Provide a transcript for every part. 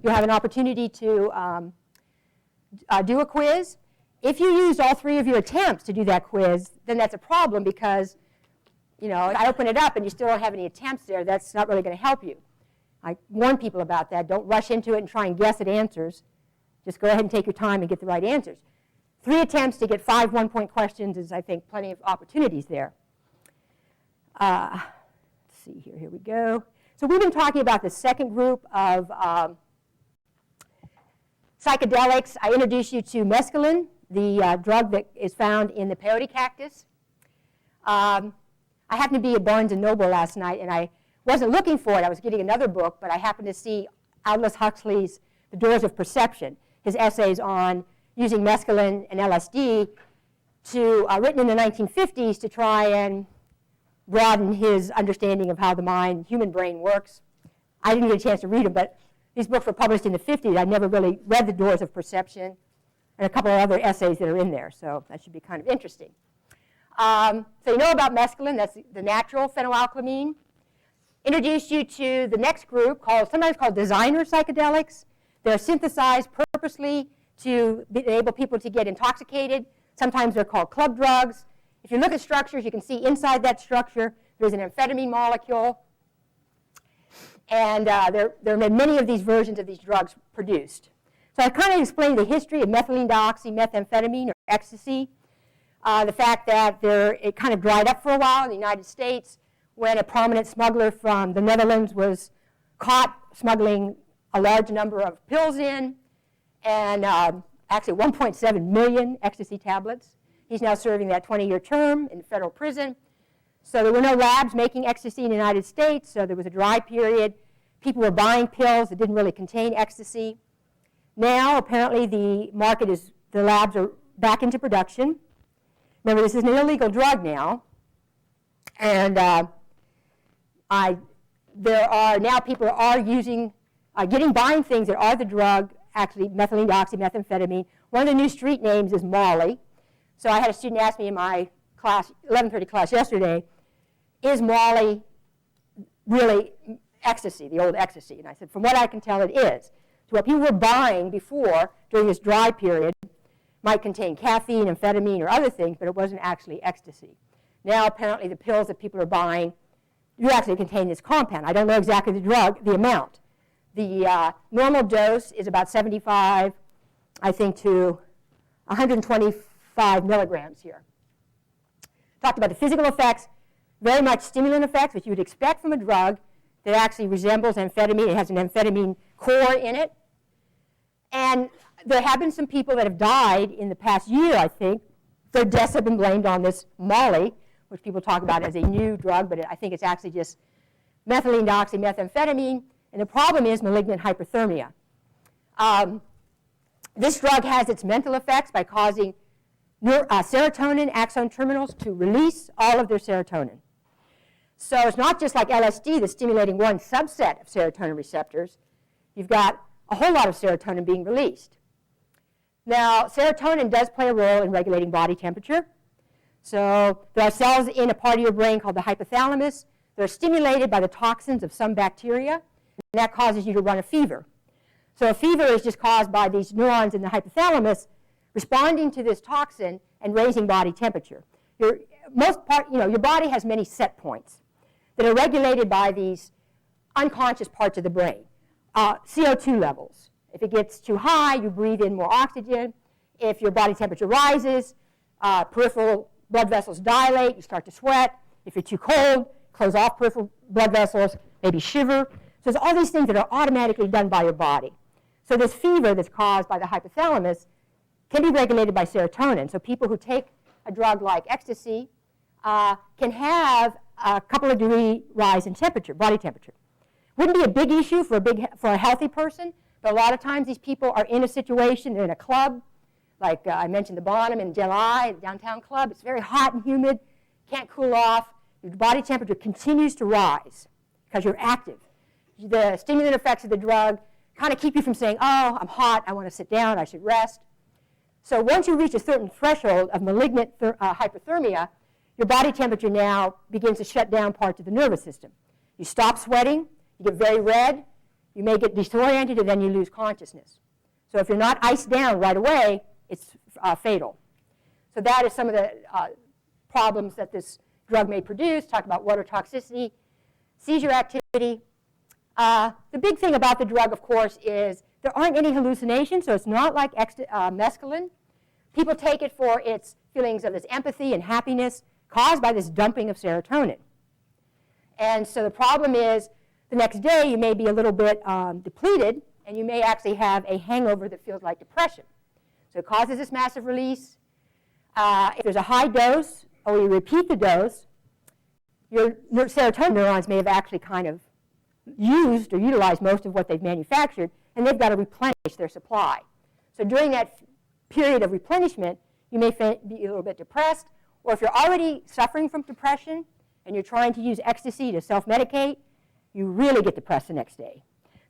you'll have an opportunity to do a quiz. If you used all 3 of your attempts to do that quiz, then that's a problem because, you know, if I open it up and you still don't have any attempts there, that's not really going to help you. I warn people about that. Don't rush into it and try and guess at answers. Just go ahead and take your time and get the right answers. 3 attempts to get 5 one-point questions is, I think, plenty of opportunities there. Let's see here. Here we go. So we've been talking about the second group of psychedelics. I introduced you to mescaline, the drug that is found in the peyote cactus. I happened to be at Barnes & Noble last night, and I wasn't looking for it. I was getting another book, but I happened to see Aldous Huxley's The Doors of Perception, his essays on using mescaline and LSD written in the 1950s to try and broaden his understanding of how the mind, human brain works. I didn't get a chance to read them, but these books were published in the 50s. I never really read The Doors of Perception and a couple of other essays that are in there, so that should be kind of interesting. So you know about mescaline, that's the natural phenylethylamine. Introduced you to the next group, sometimes called designer psychedelics. They're synthesized purposely to enable people to get intoxicated. Sometimes they're called club drugs. If you look at structures, you can see inside that structure there's an amphetamine molecule. And there are many of these versions of these drugs produced. So I kind of explained the history of methylene dioxymethamphetamine, or ecstasy. The fact that it kind of dried up for a while in the United States when a prominent smuggler from the Netherlands was caught smuggling a large number of pills in, and actually 1.7 million ecstasy tablets. He's now serving that 20-year term in federal prison. So there were no labs making ecstasy in the United States, so there was a dry period. People were buying pills that didn't really contain ecstasy. Now, apparently, the labs are back into production. Remember, this is an illegal drug now, and people are buying things that are the drug, actually methylene dioxymethamphetamine. One of the new street names is Molly. So I had a student ask me in my class, 11:30 class yesterday, is Molly really ecstasy, the old ecstasy? And I said, from what I can tell, it is. So what people were buying before, during this dry period, might contain caffeine, amphetamine, or other things, but it wasn't actually ecstasy. Now, apparently, the pills that people are buying do actually contain this compound. I don't know exactly the amount. The normal dose is about 75, I think, to 125 milligrams here. Talked about the physical effects, very much stimulant effects, which you would expect from a drug that actually resembles amphetamine. It has an amphetamine core in it. And there have been some people that have died in the past year, I think. Their deaths have been blamed on this Molly, which people talk about as a new drug, but I think it's actually just methylene dioxymethamphetamine. And the problem is malignant hyperthermia. This drug has its mental effects by causing serotonin axon terminals to release all of their serotonin. So it's not just like LSD that's stimulating one subset of serotonin receptors. You've got a whole lot of serotonin being released. Now, serotonin does play a role in regulating body temperature. So there are cells in a part of your brain called the hypothalamus. They're stimulated by the toxins of some bacteria, and that causes you to run a fever. So a fever is just caused by these neurons in the hypothalamus responding to this toxin and raising body temperature. Your body has many set points that are regulated by these unconscious parts of the brain. CO2 levels. If it gets too high, you breathe in more oxygen. If your body temperature rises, peripheral blood vessels dilate, you start to sweat. If you're too cold, close off peripheral blood vessels, maybe shiver. So there's all these things that are automatically done by your body. So this fever that's caused by the hypothalamus can be regulated by serotonin. So people who take a drug like ecstasy can have a couple of degree rise in temperature, body temperature. Wouldn't be a big issue for a healthy person, but a lot of times these people are in a situation, they're in a club, like I mentioned the Bonham in July, the downtown club. It's very hot and humid, can't cool off. Your body temperature continues to rise because you're active. The stimulant effects of the drug kind of keep you from saying, oh, I'm hot, I want to sit down, I should rest. So once you reach a certain threshold of malignant hyperthermia, your body temperature now begins to shut down parts of the nervous system. You stop sweating, you get very red, You may get disoriented and then you lose consciousness. So if you're not iced down right away, it's fatal. So that is some of the problems that this drug may produce. Talk about water toxicity, seizure activity. The big thing about the drug, of course, is there aren't any hallucinations, so it's not like mescaline. People take it for its feelings of this empathy and happiness caused by this dumping of serotonin. And so the problem is the next day you may be a little bit depleted, and you may actually have a hangover that feels like depression. So it causes this massive release. If there's a high dose, or you repeat the dose, your serotonin neurons may have actually kind of used or utilized most of what they've manufactured, and they've got to replenish their supply. So during that period of replenishment, you may be a little bit depressed, or if you're already suffering from depression and you're trying to use ecstasy to self-medicate, you really get depressed the next day.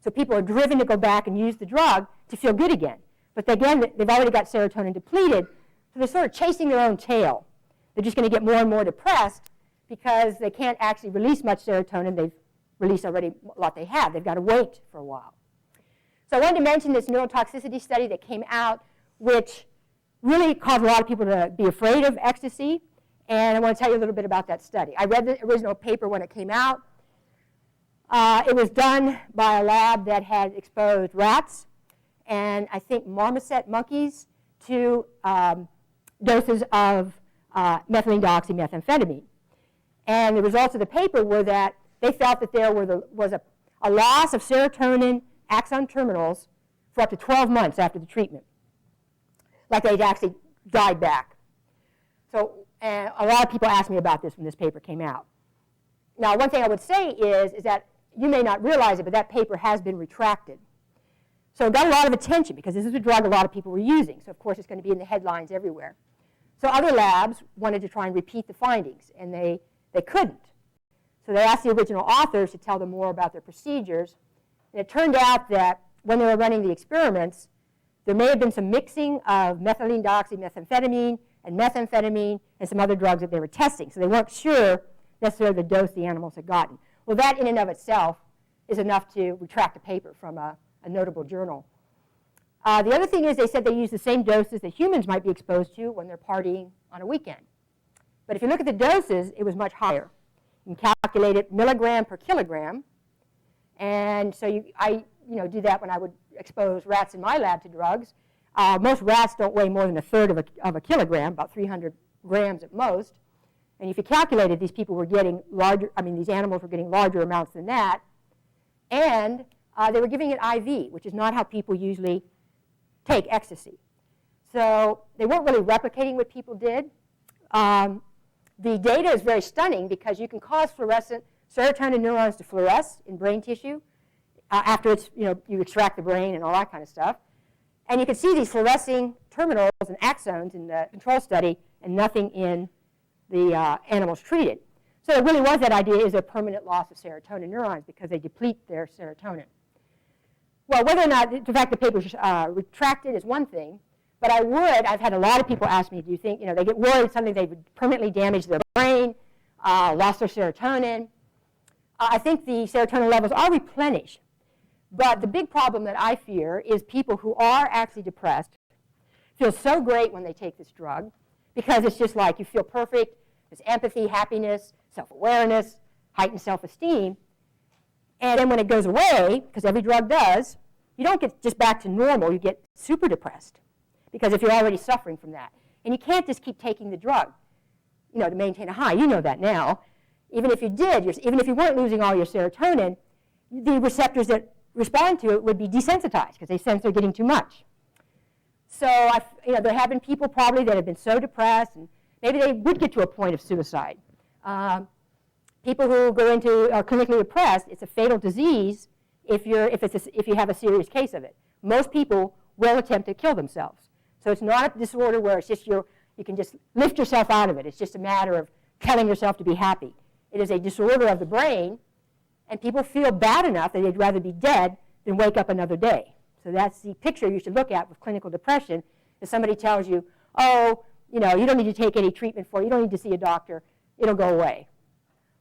So people are driven to go back and use the drug to feel good again. But again, they've already got serotonin depleted, so they're sort of chasing their own tail. They're just going to get more and more depressed because they can't actually release much serotonin. They've released already a lot they have. They've got to wait for a while. So I wanted to mention this neurotoxicity study that came out, which really caused a lot of people to be afraid of ecstasy. And I want to tell you a little bit about that study. I read the original paper when it came out. It was done by a lab that had exposed rats and I think marmoset monkeys to doses of methylene dioxymethamphetamine. And the results of the paper were that they felt that there was a loss of serotonin axon terminals for up to 12 months after the treatment, like they'd actually died back. So and a lot of people asked me about this when this paper came out. Now, one thing I would say is that you may not realize it, but that paper has been retracted. So it got a lot of attention because this is a drug a lot of people were using. So of course it's going to be in the headlines everywhere. So other labs wanted to try and repeat the findings, and they couldn't. So they asked the original authors to tell them more about their procedures. And it turned out that when they were running the experiments, there may have been some mixing of methylene dioxymethamphetamine and methamphetamine and some other drugs that they were testing. So they weren't sure necessarily the dose the animals had gotten. Well, that in and of itself is enough to retract a paper from a notable journal. The other thing is they said they use the same doses that humans might be exposed to when they're partying on a weekend. But if you look at the doses, it was much higher. You can calculate it milligram per kilogram. And so I do that when I would expose rats in my lab to drugs. Most rats don't weigh more than a third of a kilogram, about 300 grams at most. And if you calculated, these people were getting larger, these animals were getting larger amounts than that. And they were giving it IV, which is not how people usually take ecstasy. So they weren't really replicating what people did. The data is very stunning because you can cause fluorescent serotonin neurons to fluoresce in brain tissue after it's, you extract the brain and all that kind of stuff. And you can see these fluorescing terminals and axons in the control study and nothing in the animals treated. So it really was that idea is a permanent loss of serotonin neurons because they deplete their serotonin. Well, whether or not, in fact, the paper's retracted is one thing, but I've had a lot of people ask me, do you think, they get worried something they would permanently damage their brain, lost their serotonin. I think the serotonin levels are replenished, but the big problem that I fear is people who are actually depressed feel so great when they take this drug because it's just like you feel perfect, there's empathy, happiness, self-awareness, heightened self-esteem, and then when it goes away, because every drug does, you don't get just back to normal, you get super depressed because if you're already suffering from that. And you can't just keep taking the drug, to maintain a high. You know that now. Even if you did, even if you weren't losing all your serotonin, the receptors that respond to it would be desensitized because they sense they're getting too much. So there have been people probably that have been so depressed, and maybe they would get to a point of suicide. People who go into are clinically depressed, it's a fatal disease if you have a serious case of it. Most people will attempt to kill themselves. So it's not a disorder where it's just you can just lift yourself out of it. It's just a matter of telling yourself to be happy. It is a disorder of the brain, and people feel bad enough that they'd rather be dead than wake up another day. So that's the picture you should look at with clinical depression. If somebody tells you, oh, you don't need to take any treatment for it, you don't need to see a doctor, it'll go away.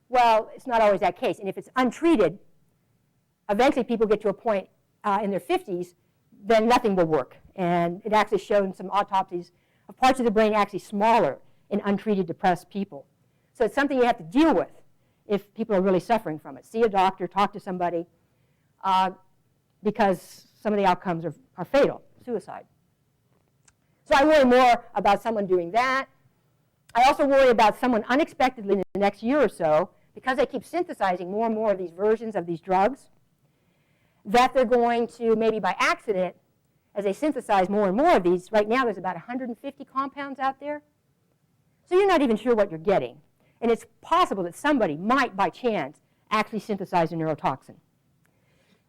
Well, it's not always that case. And if it's untreated, eventually people get to a point in their 50s, then nothing will work. And it actually showed some autopsies of parts of the brain actually smaller in untreated depressed people. So it's something you have to deal with if people are really suffering from it. See a doctor, talk to somebody, because some of the outcomes are fatal, suicide. So I worry more about someone doing that. I also worry about someone unexpectedly in the next year or so, because they keep synthesizing more and more of these versions of these drugs, that they're going to, maybe by accident, as they synthesize more and more of these, right now there's about 150 compounds out there. So you're not even sure what you're getting. And it's possible that somebody might, by chance, actually synthesize a neurotoxin.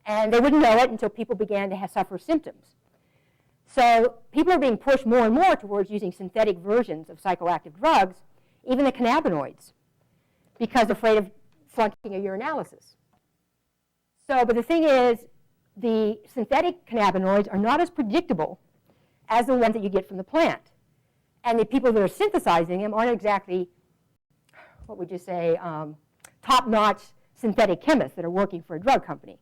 And they wouldn't know it until people began to suffer symptoms. So people are being pushed more and more towards using synthetic versions of psychoactive drugs, even the cannabinoids, because they're afraid of flunking a urinalysis. So, but the thing is, the synthetic cannabinoids are not as predictable as the ones that you get from the plant. And the people that are synthesizing them aren't exactly, what would you say, top-notch synthetic chemists that are working for a drug company.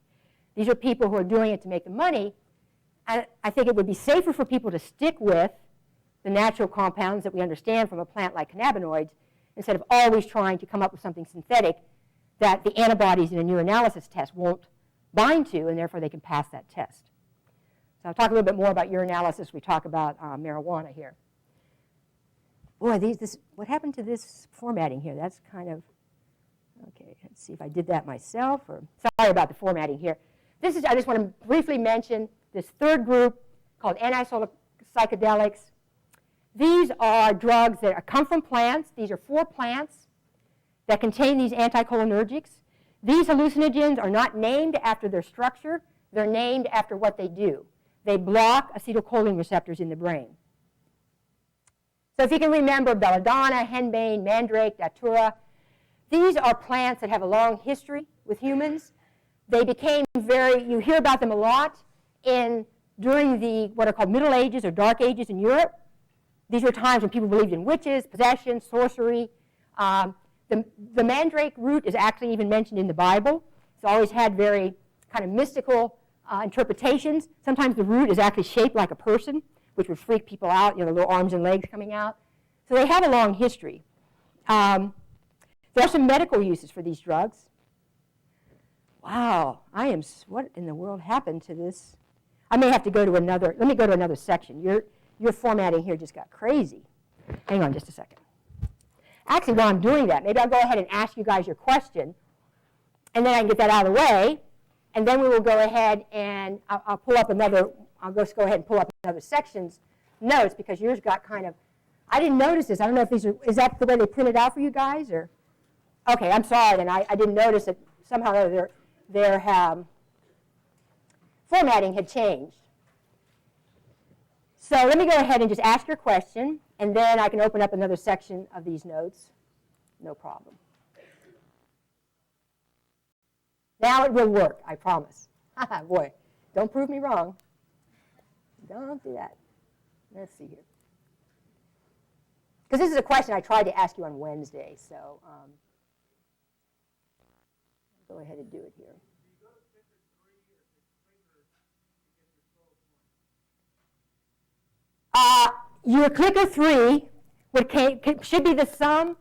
These are people who are doing it to make the money. And I think it would be safer for people to stick with the natural compounds that we understand from a plant like cannabinoids, instead of always trying to come up with something synthetic that the antibodies in a urinalysis test won't bind to, and therefore they can pass that test. So I'll talk a little bit more about urinalysis. We talk about marijuana here. Boy, what happened to this formatting here? That's kind of, okay, let's see if I did that myself, or sorry about the formatting here. I just want to briefly mention this third group called antipsychedelics. These are drugs that come from plants. These are 4 plants that contain these anticholinergics. These hallucinogens are not named after their structure. They're named after what they do. They block acetylcholine receptors in the brain. So if you can remember belladonna, henbane, mandrake, datura, these are plants that have a long history with humans. They became you hear about them a lot during the what are called Middle Ages or Dark Ages in Europe. These were times when people believed in witches, possession, sorcery. The mandrake root is actually even mentioned in the Bible. It's always had very kind of mystical interpretations. Sometimes the root is actually shaped like a person, which would freak people out, the little arms and legs coming out. So they have a long history. There are some medical uses for these drugs. Wow, what in the world happened to this? I may have to go to let me go to another section. Your formatting here just got crazy. Hang on just a second. Actually, while I'm doing that, maybe I'll go ahead and ask you guys your question, and then I can get that out of the way, and then we will go ahead and I'll just go ahead and pull up another section's notes, because yours got kind of, I didn't notice this. I don't know if is that the way they printed out for you guys, or? Okay, I'm sorry, then I didn't notice that somehow or other their formatting had changed. So let me go ahead and just ask your question, and then I can open up another section of these notes. No problem. Now it will work, I promise. Boy, don't prove me wrong. Don't do that. Let's see here. Because this is a question I tried to ask you on Wednesday, so I'll go ahead and do it here. Your clicker 3 should be the sum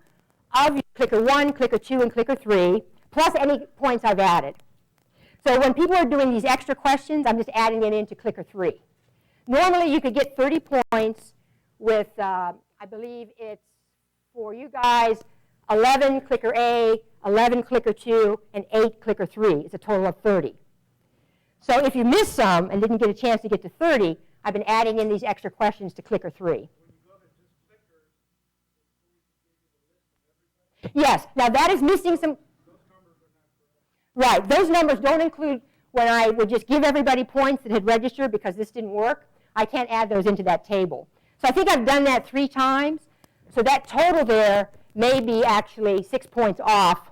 of your clicker 1, clicker 2, and clicker 3, plus any points I've added. So when people are doing these extra questions, I'm just adding it into clicker 3. Normally, you could get 30 points with, I believe it's, for you guys, 11 clicker A, 11 clicker 2, and 8 clicker 3. It's a total of 30. So if you missed some and didn't get a chance to get to 30, I've been adding in these extra questions to clicker 3. Yes, now that is missing some. Right, those numbers don't include when I would just give everybody points that had registered because this didn't work. I can't add those into that table. So I think I've done that 3 times. So that total there may be actually 6 points off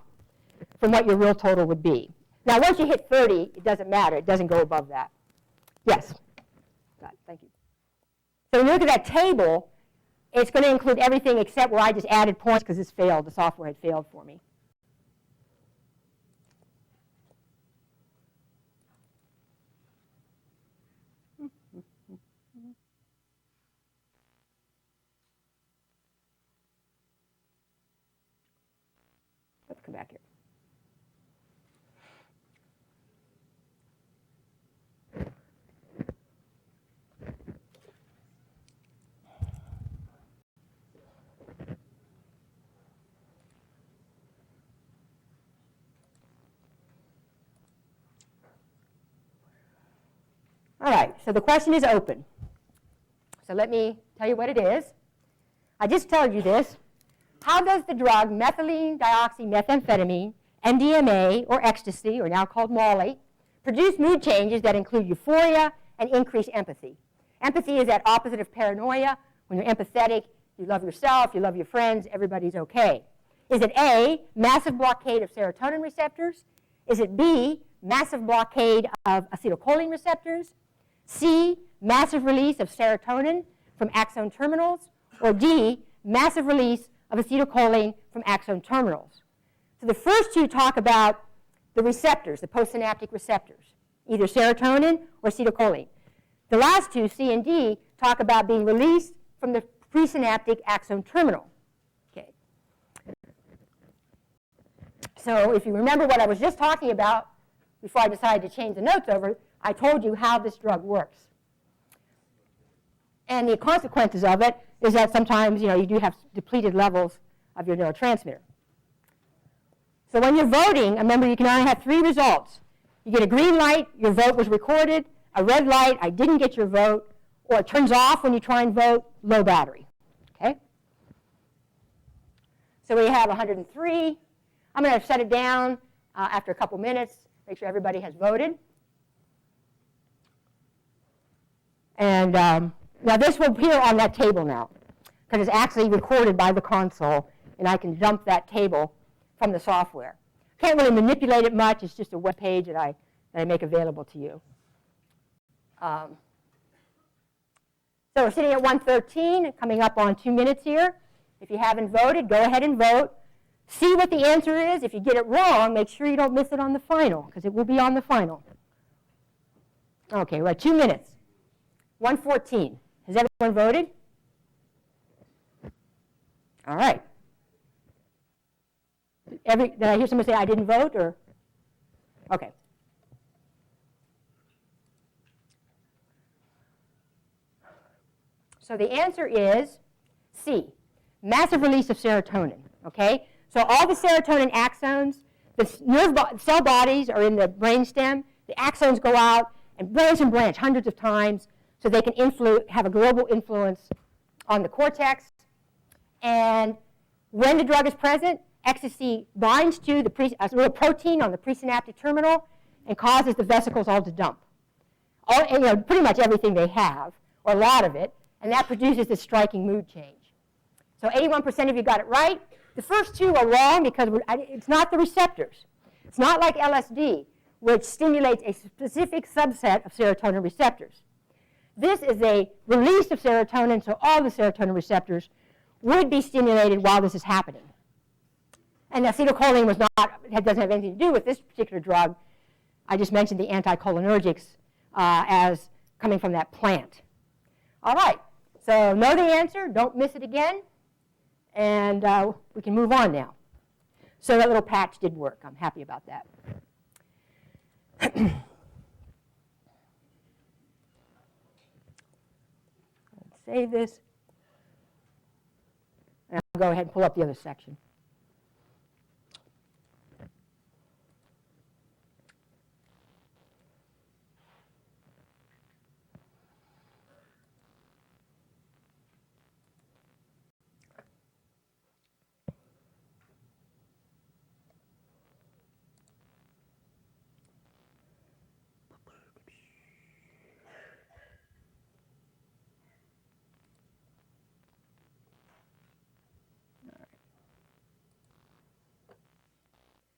from what your real total would be. Now once you hit 30, it doesn't matter. It doesn't go above that. Yes? Thank you. So when you look at that table, it's going to include everything except where I just added points because this failed. The software had failed for me. come back here. All right, so the question is open. So let me tell you what it is. I just told you this. How does the drug methylene dioxymethamphetamine, MDMA, or ecstasy, or now called Molly, produce mood changes that include euphoria and increased empathy? Empathy is that opposite of paranoia. When you're empathetic, you love yourself, you love your friends, everybody's okay. Is it A, massive blockade of serotonin receptors? Is it B, massive blockade of acetylcholine receptors? C, massive release of serotonin from axon terminals? Or D, massive release of acetylcholine from axon terminals? So the first two talk about the receptors, the postsynaptic receptors, either serotonin or acetylcholine. The last two, C and D, talk about being released from the presynaptic axon terminal. Okay. So if you remember what I was just talking about before I decided to change the notes over, I told you how this drug works. And the consequences of it is that sometimes you do have depleted levels of your neurotransmitter. So when you're voting, remember you can only have 3 results. You get a green light, your vote was recorded, a red light, I didn't get your vote, or it turns off when you try and vote, low battery. Okay? So we have 103. I'm going to shut it down after a couple minutes, make sure everybody has voted. And now this will appear on that table now, because it's actually recorded by the console, and I can dump that table from the software. Can't really manipulate it much. It's just a web page that I make available to you. So we're sitting at 113, coming up on 2 minutes here. If you haven't voted, go ahead and vote. See what the answer is. If you get it wrong, make sure you don't miss it on the final, because it will be on the final. Okay, we're at 2 minutes. 114. Has everyone voted? All right. Did I hear somebody say I didn't vote? Or? Okay. So the answer is C, massive release of serotonin. Okay? So all the serotonin axons, the cell bodies are in the brainstem. The axons go out and branch hundreds of times so they can have a global influence on the cortex. And when the drug is present, ecstasy binds to a little protein on the presynaptic terminal and causes the vesicles all to dump. Pretty much everything they have, or a lot of it, and that produces this striking mood change. So 81% of you got it right. The first two are wrong because it's not the receptors. It's not like LSD, which stimulates a specific subset of serotonin receptors. This is a release of serotonin, so all the serotonin receptors would be stimulated while this is happening. And acetylcholine doesn't have anything to do with this particular drug. I just mentioned the anticholinergics as coming from that plant. All right, so know the answer, don't miss it again, and we can move on now. So that little patch did work. I'm happy about that. Let's save this. And I'll go ahead and pull up the other section.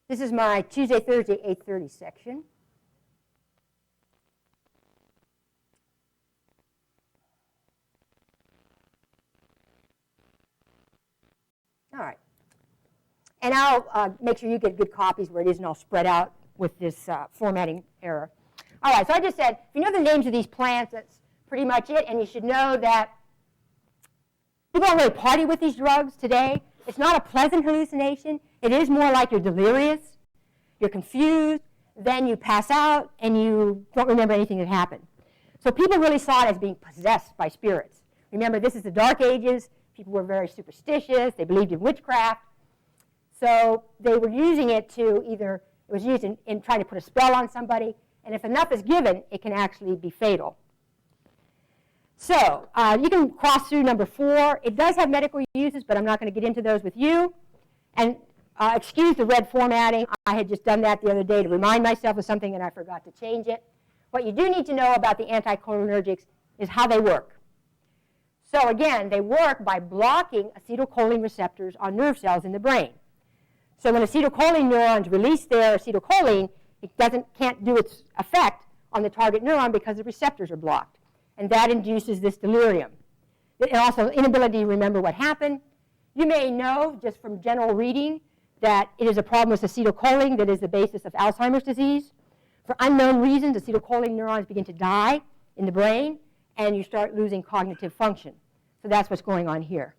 This is my Tuesday, Thursday, 8:30 section. All right. And I'll make sure you get good copies where it isn't all spread out with this formatting error. All right, so I just said, if you know the names of these plants, that's pretty much it. And you should know that people don't really party with these drugs today. It's not a pleasant hallucination. It is more like you're delirious, you're confused, then you pass out, and you don't remember anything that happened. So people really saw it as being possessed by spirits. Remember, this is the Dark Ages. People were very superstitious. They believed in witchcraft. So they were using it to either, it was used in trying to put a spell on somebody, and if enough is given, it can actually be fatal. So you can cross through number 4. It does have medical uses, but I'm not going to get into those with you. And excuse the red formatting. I had just done that the other day to remind myself of something, and I forgot to change it. What you do need to know about the anticholinergics is how they work. So again, they work by blocking acetylcholine receptors on nerve cells in the brain. So when acetylcholine neurons release their acetylcholine, it can't do its effect on the target neuron because the receptors are blocked. And that induces this delirium. And also inability to remember what happened. You may know, just from general reading, that it is a problem with acetylcholine that is the basis of Alzheimer's disease. For unknown reasons, acetylcholine neurons begin to die in the brain, and you start losing cognitive function. So that's what's going on here.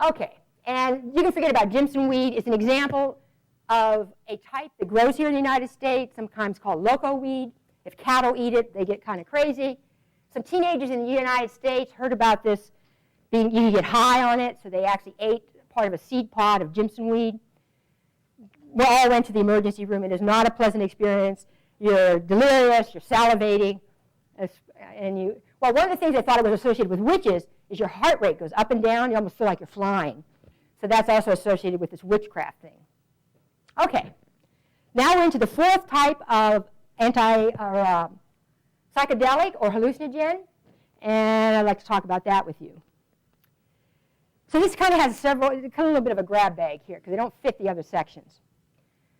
Okay, and you can forget about Jimson weed. It's an example of a type that grows here in the United States, sometimes called loco weed. If cattle eat it, they get kind of crazy. Some teenagers in the United States heard about this, you can get high on it, so they actually ate part of a seed pod of Jimson weed. We all went to the emergency room. It is not a pleasant experience. You're delirious, you're salivating, well, one of the things I thought it was associated with witches is your heart rate goes up and down. You almost feel like you're flying. So that's also associated with this witchcraft thing. Okay, now we're into the 4th type of psychedelic or hallucinogen, and I'd like to talk about that with you. So this kind of has a little bit of a grab bag here because they don't fit the other sections.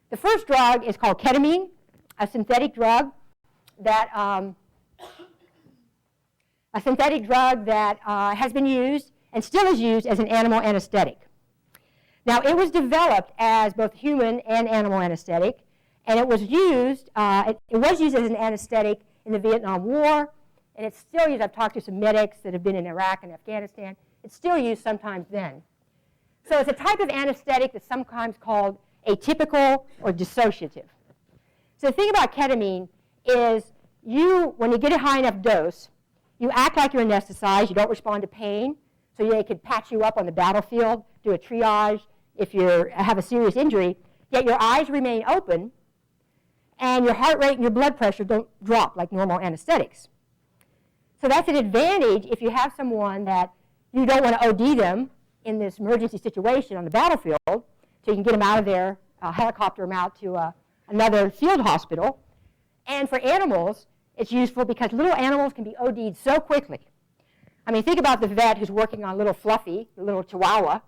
The first drug is called ketamine, a synthetic drug that has been used and still is used as an animal anesthetic. Now, it was developed as both human and animal anesthetic, and it was used as an anesthetic in the Vietnam War, and it's still used. I've talked to some medics that have been in Iraq and Afghanistan. It's still used sometimes then. So it's a type of anesthetic that's sometimes called atypical or dissociative. So the thing about ketamine is when you get a high enough dose, you act like you're anesthetized. You don't respond to pain. So they could patch you up on the battlefield, do a triage if you have a serious injury, yet your eyes remain open, and your heart rate and your blood pressure don't drop like normal anesthetics. So that's an advantage if you have someone that you don't want to OD them in this emergency situation on the battlefield, so you can get them out of there, helicopter them out to another field hospital. And for animals, it's useful because little animals can be OD'd so quickly. I mean, think about the vet who's working on little Fluffy, the little Chihuahua,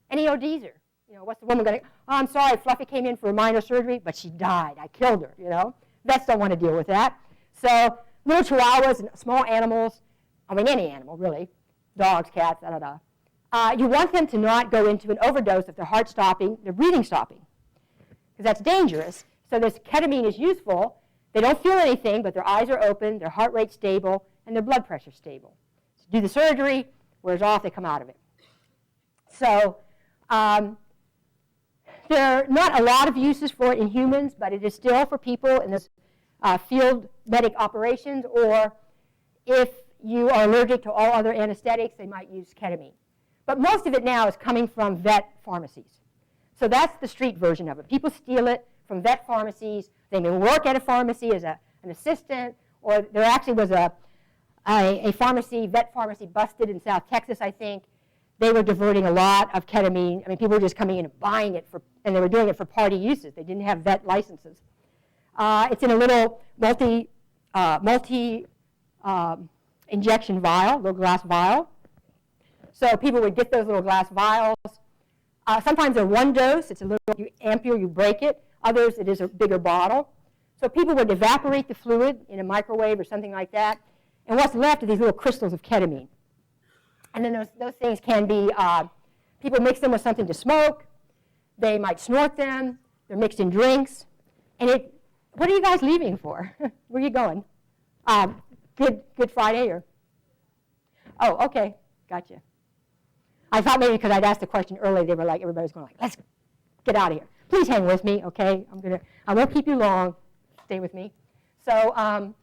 and he ODs her. You know, what's the woman going to, oh, I'm sorry, Fluffy came in for a minor surgery, but she died. I killed her, you know. Vets don't want to deal with that. So little Chihuahuas and small animals, I mean, any animal, really, dogs, cats, you want them to not go into an overdose of their heart stopping, their breathing stopping, because that's dangerous. So this ketamine is useful. They don't feel anything, but their eyes are open, their heart rate's stable, and their blood pressure's stable. So do the surgery, wears off, they come out of it. So there are not a lot of uses for it in humans, but it is still for people in this field medic operations, or if you are allergic to all other anesthetics, they might use ketamine. But most of it now is coming from vet pharmacies. So that's the street version of it. People steal it from vet pharmacies. They may work at a pharmacy as an assistant, or there actually was a vet pharmacy busted in South Texas, I think. They were diverting a lot of ketamine. I mean, people were just coming in and buying it, and they were doing it for party uses. They didn't have vet licenses. It's in a little multi-injection vial, little glass vial. So people would get those little glass vials. Sometimes they're one dose. It's a little ampere, you break it. Others, it is a bigger bottle. So people would evaporate the fluid in a microwave or something like that. And what's left are these little crystals of ketamine. And then those things can be, people mix them with something to smoke. They might snort them. They're mixed in drinks. And what are you guys leaving for? Where are you going? Good Friday or? Oh, okay, gotcha. I thought maybe because I'd asked the question earlier, they were like, everybody was going like, let's get out of here. Please hang with me, okay? I won't keep you long. Stay with me. So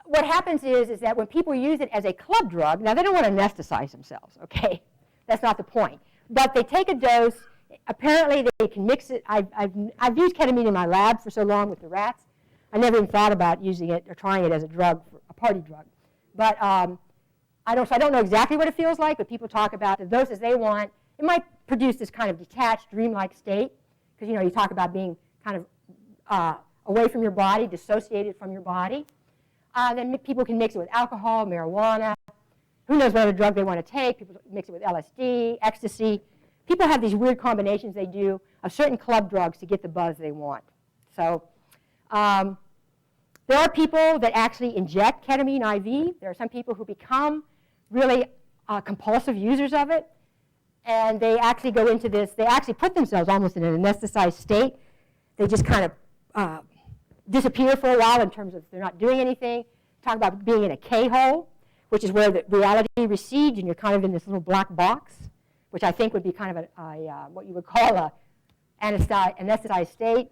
what happens is that when people use it as a club drug, now they don't want to anesthetize themselves, okay? That's not the point. But they take a dose. Apparently they can mix it. I've used ketamine in my lab for so long with the rats. I never even thought about using it or trying it as a drug, a party drug. But I don't know exactly what it feels like, but people talk about the doses they want. It might produce this kind of detached, dreamlike state, because you talk about being kind of away from your body, dissociated from your body. Then people can mix it with alcohol, marijuana. Who knows what other drug they want to take? People mix it with LSD, ecstasy. People have these weird combinations they do of certain club drugs to get the buzz they want. So there are people that actually inject ketamine IV. There are some people who become really compulsive users of it. And they actually go into this. They actually put themselves almost in an anesthetized state. They just kind of disappear for a while in terms of they're not doing anything. Talk about being in a K-hole, which is where the reality recedes and you're kind of in this little black box, which I think would be kind of what you would call a anesthetized state.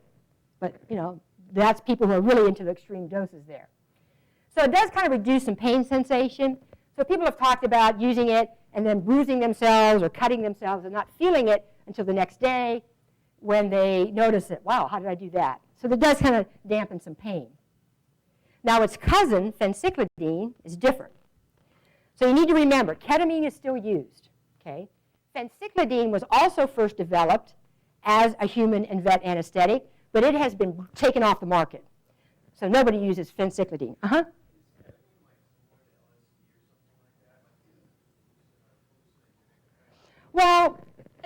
But that's people who are really into the extreme doses there. So it does kind of reduce some pain sensation. So people have talked about using it and then bruising themselves or cutting themselves and not feeling it until the next day when they notice it. Wow, how did I do that? So that does kind of dampen some pain. Now its cousin, phencyclidine, is different. So you need to remember, ketamine is still used. Okay? Phencyclidine was also first developed as a human and vet anesthetic, but it has been taken off the market. So nobody uses phencyclidine. Well,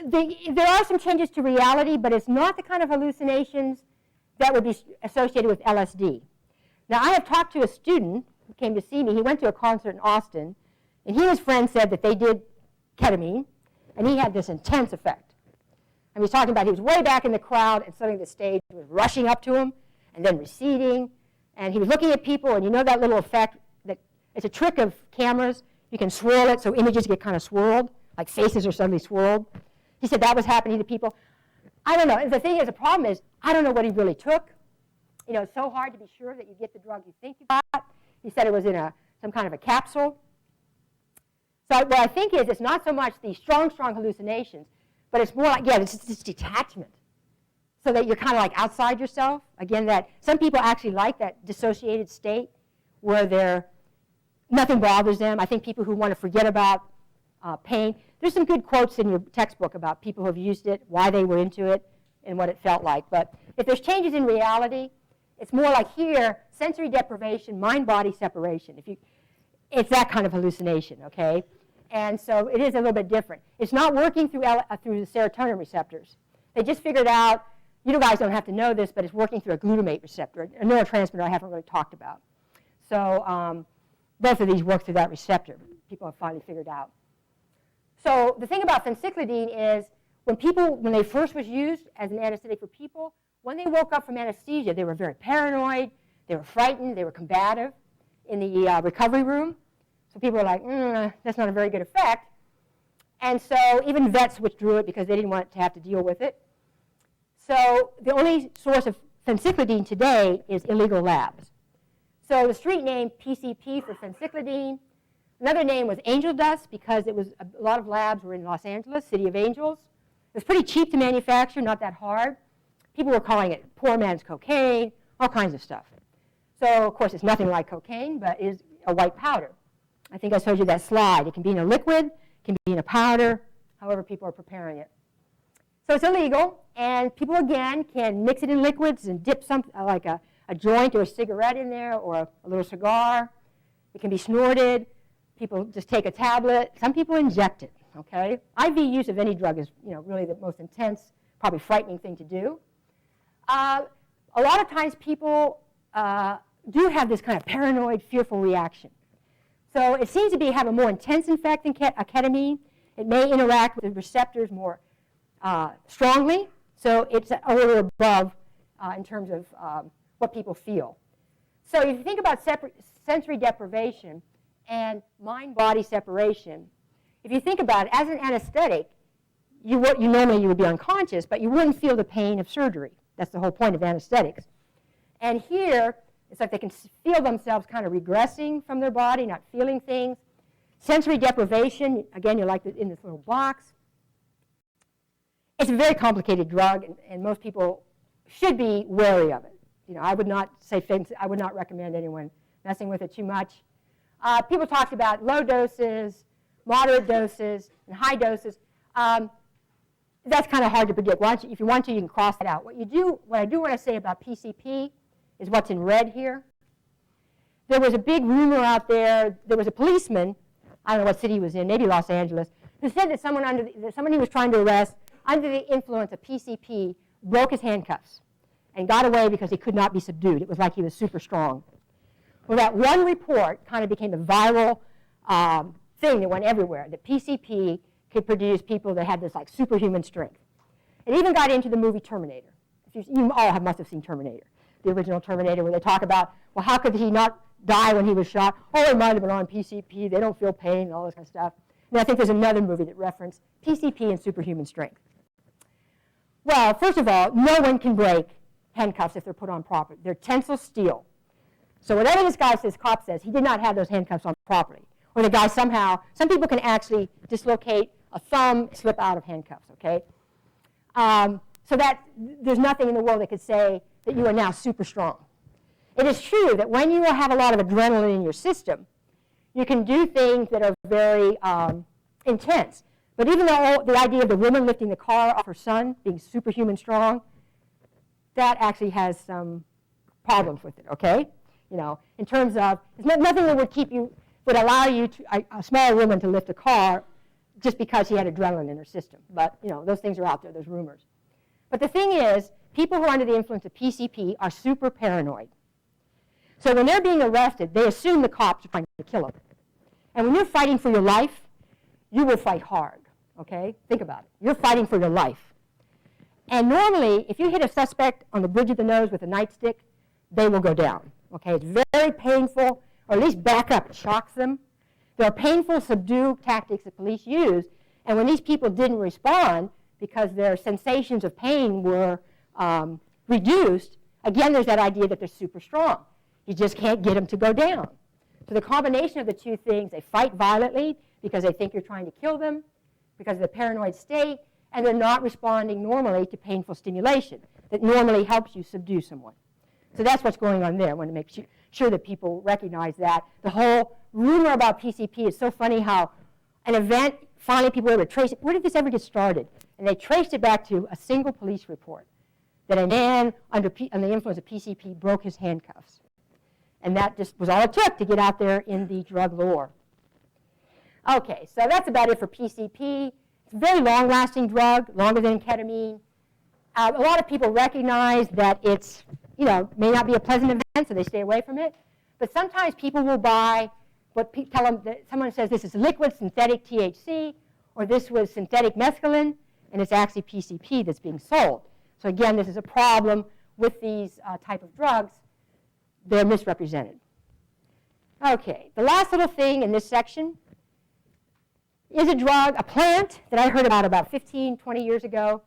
there are some changes to reality, but it's not the kind of hallucinations that would be associated with LSD. Now, I have talked to a student who came to see me. He went to a concert in Austin, and he and his friend said that they did ketamine, and he had this intense effect. And he was talking about he was way back in the crowd, and suddenly the stage was rushing up to him and then receding. And he was looking at people, and that little effect, that it's a trick of cameras. You can swirl it so images get kind of swirled, like faces are suddenly swirled. He said that was happening to people. I don't know. The thing is, the problem is, I don't know what he really took. It's so hard to be sure that you get the drug you think you got. He said it was in some kind of a capsule. So what I think is it's not so much the strong hallucinations, but it's more like, it's this detachment. So that you're kind of like outside yourself. Again, that some people actually like that dissociated state where nothing bothers them. I think people who want to forget about pain. There's some good quotes in your textbook about people who have used it, why they were into it, and what it felt like. But if there's changes in reality, it's more like here, sensory deprivation, mind-body separation. It's that kind of hallucination, okay? And so it is a little bit different. It's not working through the serotonin receptors. They just figured out, you guys don't have to know this, but it's working through a glutamate receptor, a neurotransmitter I haven't really talked about. So both of these work through that receptor. People have finally figured out. So the thing about phencyclidine is when they first was used as an anesthetic for people, when they woke up from anesthesia, they were very paranoid, they were frightened, they were combative in the recovery room. So people were like, that's not a very good effect. And so even vets withdrew it because they didn't want to have to deal with it. So the only source of phencyclidine today is illegal labs. So the street name PCP for phencyclidine. Another name was angel dust because a lot of labs were in Los Angeles, City of Angels. It was pretty cheap to manufacture, not that hard. People were calling it poor man's cocaine, all kinds of stuff. So, of course, it's nothing like cocaine, but it is a white powder. I think I showed you that slide. It can be in a liquid, it can be in a powder, however people are preparing it. So it's illegal, and people, again, can mix it in liquids and dip something like a joint or a cigarette in there or a little cigar. It can be snorted. People just take a tablet. Some people inject it, okay? IV use of any drug is, really the most intense, probably frightening thing to do. A lot of times people do have this kind of paranoid, fearful reaction. So it seems to have a more intense effect than ketamine. It may interact with the receptors more strongly, so it's a little above in terms of what people feel. So if you think about sensory deprivation and mind-body separation, if you think about it, as an anesthetic, normally you would be unconscious, but you wouldn't feel the pain of surgery. That's the whole point of anesthetics. And here, it's like they can feel themselves kind of regressing from their body, not feeling things. Sensory deprivation, again, you're like in this little box. It's a very complicated drug, and most people should be wary of it. I would not say things, I would not recommend anyone messing with it too much. People talked about low doses, moderate doses, and high doses. That's kind of hard to predict. If you want to, you can cross it out. What I do want to say about PCP is what's in red here. There was a big rumor out there. There was a policeman, I don't know what city he was in, maybe Los Angeles, who said that someone he was trying to arrest under the influence of PCP broke his handcuffs and got away because he could not be subdued. It was like he was super strong. Well, that one report kind of became a viral thing that went everywhere, that PCP could produce people that had this like superhuman strength. It even got into the movie Terminator. You all must have seen Terminator, the original Terminator, where they talk about, well, how could he not die when he was shot? Oh, he might have been on PCP. They don't feel pain and all this kind of stuff. And I think there's another movie that referenced PCP and superhuman strength. Well, first of all, no one can break handcuffs if they're put on properly. They're tensile steel. So whatever this cop says, he did not have those handcuffs on properly. Or the guy somehow, some people can actually dislocate a thumb, slip out of handcuffs, okay? So that there's nothing in the world that could say that you are now super strong. It is true that when you have a lot of adrenaline in your system, you can do things that are very intense. But even though the idea of the woman lifting the car off her son, being superhuman strong, that actually has some problems with it, okay? In terms of, there's nothing that would allow you a small woman to lift a car just because she had adrenaline in her system. But, those things are out there, there's rumors. But the thing is, people who are under the influence of PCP are super paranoid. So when they're being arrested, they assume the cops are trying to kill them. And when you're fighting for your life, you will fight hard, okay? Think about it. You're fighting for your life. And normally, if you hit a suspect on the bridge of the nose with a nightstick, they will go down, okay? It's very painful, or at least back up. It shocks them. There are painful subdue tactics that police use, and when these people didn't respond because their sensations of pain were reduced, again, there's that idea that they're super strong. You just can't get them to go down. So the combination of the two things, they fight violently because they think you're trying to kill them, because of the paranoid state, and they're not responding normally to painful stimulation that normally helps you subdue someone. So that's what's going on there. I want to make sure that people recognize that. The whole rumor about PCP is so funny how an event, finally people were able to trace it. Where did this ever get started? And they traced it back to a single police report that a man under the influence of PCP broke his handcuffs. And that just was all it took to get out there in the drug lore. Okay, so that's about it for PCP. It's a very long-lasting drug, longer than ketamine. A lot of people recognize that it's, may not be a pleasant event, so they stay away from it. But sometimes people will buy tell them that someone says this is liquid synthetic THC, or this was synthetic mescaline, and it's actually PCP that's being sold. So again, this is a problem with these type of drugs. They're misrepresented. Okay, the last little thing in this section is a plant that I heard about 15, 20 years ago.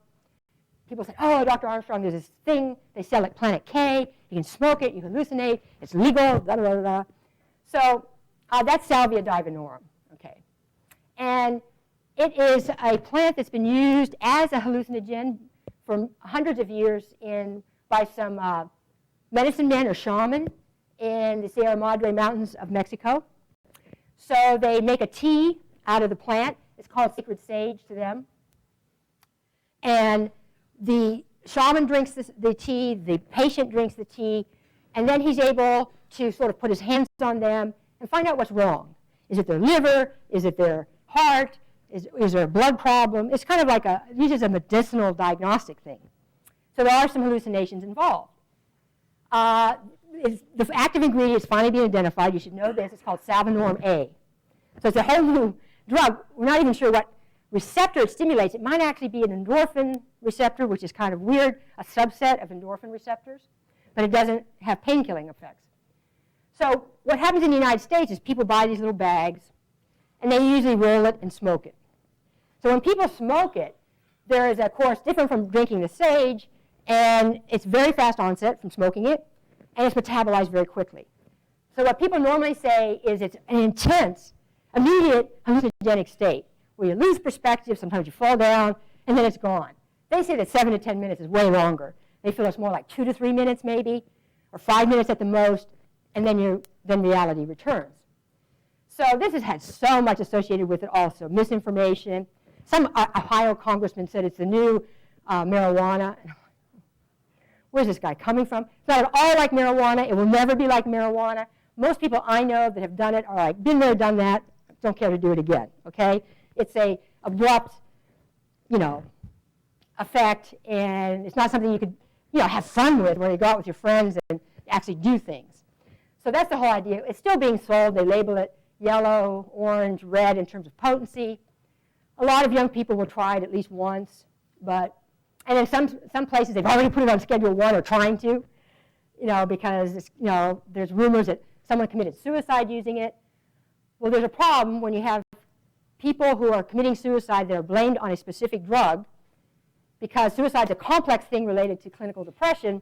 People said, oh, Dr. Armstrong, there's this thing, they sell at Planet K, you can smoke it, you can hallucinate, it's legal, blah, blah, blah, blah. So that's Salvia divinorum, okay. And it is a plant that's been used as a hallucinogen for hundreds of years by some medicine men or shaman in the Sierra Madre Mountains of Mexico. So they make a tea out of the plant. It's called sacred sage to them. And the shaman drinks the tea, the patient drinks the tea, and then he's able to sort of put his hands on them and find out what's wrong. Is it their liver? Is it their heart? Is there a blood problem? It's kind of like uses a medicinal diagnostic thing. So there are some hallucinations involved. The active ingredient is finally being identified. You should know this. It's called salvinorum A. So it's a whole new drug. We're not even sure what receptor it stimulates. It might actually be an endorphin receptor, which is kind of weird, a subset of endorphin receptors, but it doesn't have pain-killing effects. So what happens in the United States is people buy these little bags, and they usually roll it and smoke it. So when people smoke it, there is, of course, different from drinking the sage, and it's very fast onset from smoking it, and it's metabolized very quickly. So what people normally say is it's an intense, immediate hallucinogenic state where you lose perspective, sometimes you fall down, and then it's gone. They say that 7 to 10 minutes is way longer. They feel it's more like 2 to 3 minutes maybe, or 5 minutes at the most, and then reality returns. So this has had so much associated with it also, misinformation. Some Ohio congressman said it's the new marijuana. Where's this guy coming from? It's not at all like marijuana. It will never be like marijuana. Most people I know that have done it are like, been there, done that, don't care to do it again, okay? It's a abrupt, effect, and it's not something you could, have fun with when you go out with your friends and actually do things. So that's the whole idea. It's still being sold. They label it yellow, orange, red in terms of potency. A lot of young people will try it at least once, and in some places they've already put it on Schedule 1 or trying to, because it's, there's rumors that someone committed suicide using it. Well, there's a problem when you have people who are committing suicide that are blamed on a specific drug, because suicide is a complex thing related to clinical depression.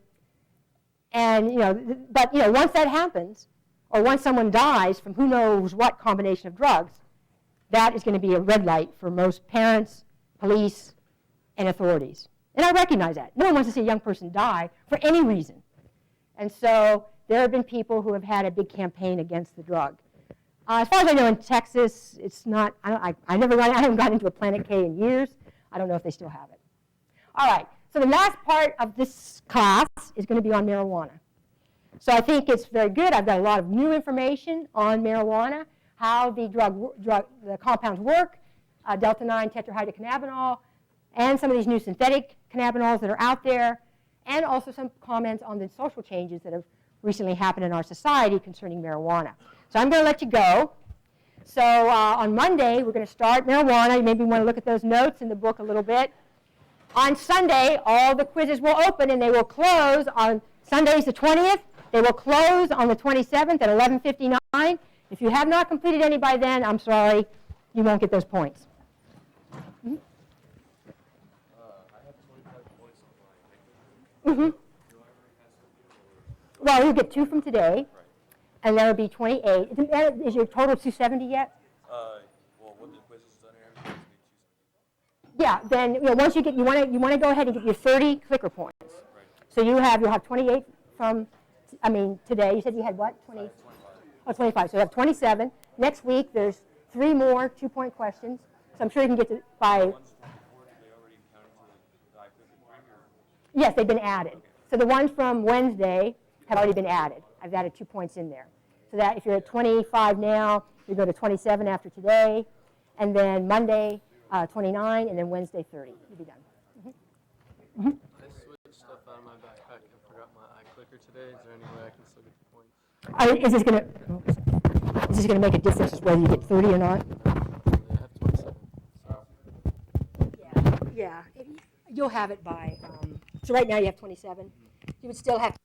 And once that happens, or once someone dies from who knows what combination of drugs, that is going to be a red light for most parents, police, and authorities. And I recognize that. No one wants to see a young person die for any reason. And so there have been people who have had a big campaign against the drug. As far as I know, in Texas, it's not, I haven't gotten into a Planet K in years. I don't know if they still have it. All right, so the last part of this class is going to be on marijuana. So I think it's very good. I've got a lot of new information on marijuana, how the the compounds work, delta-9 tetrahydrocannabinol, and some of these new synthetic cannabinols that are out there, and also some comments on the social changes that have recently happened in our society concerning marijuana. So I'm going to let you go. So on Monday, we're going to start marijuana. You maybe want to look at those notes in the book a little bit. On Sunday, all the quizzes will open, and they will close on Sunday's the 20th. They will close on the 27th at 11:59. If you have not completed any by then, I'm sorry, you won't get those points. Mm-hmm. I have 25 points on mine. Mm-hmm. Well, you'll get 2 from today, Right. and that'll be 28. Is your total 270 yet? Well, when the quiz is done and everything, Yeah, then once you want to go ahead and get your 30 clicker points. right. So you'll have 28 from, today. You said you had what? 20? 25. Oh, 25. So you have 27. Next week there's 3 more 2-point questions. So I'm sure you can get to by. The ones from before, do they already counted to the I-53 or? Yes, they've been added. So the ones from Wednesday have already been added. I've added 2 points in there. So that if you're at 25 now, you go to 27 after today, and then Monday 29, and then Wednesday 30. You'll be done. Mm-hmm. Mm-hmm. I switched stuff out of my backpack and forgot my iClicker today. Is there any way I can still get the points? Is this going to make a difference as whether you get 30 or not? I have 27. So. Yeah. You'll have it by, so right now you have 27. You would still have